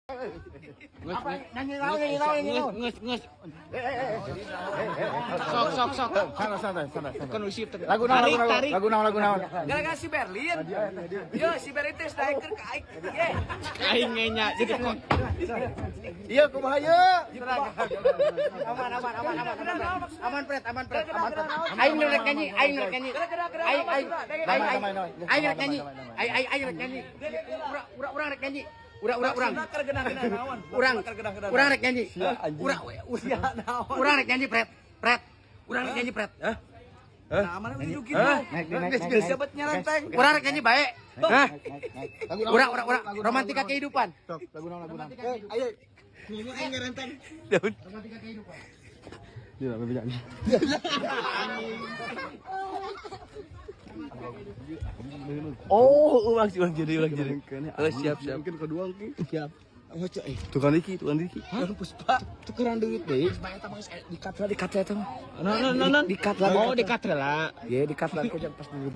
Nyanyi naon. Sok. Santai. Kondusif. Lagu naon. Gara-gara si Berlin. Yo, si Berlin teh striker ka aing. Ye. Aing nya jadi kok. Iya kumaha ye? Aman, Pret. Aing rek nyanyi. Aing rek nyanyi. Urang rek nyanyi. Urang rek nyanyi. Urang rek nyanyi, Pret. Urang rek nyanyi, Pret. Nah, mana itu gitu. Geus jabat nyarenteng. Urang rek nyanyi bae. Hah? Urang romantika kehidupan. Lagu naon. Ayo. Ini aing ngarenteng. Romantika kehidupan. Iya, bebejaan. Oh, ulang jadi. Oh, siap. Mungkin kedua mungkin. Siap. Oh, cek. Tukang Riki. Hah, Puspa. Tukeran duit deh. Supaya eta mah dikat lah eta mah. Non. Dikat lah. Oh, dekat lah. Ya, dikat lah pas dulu.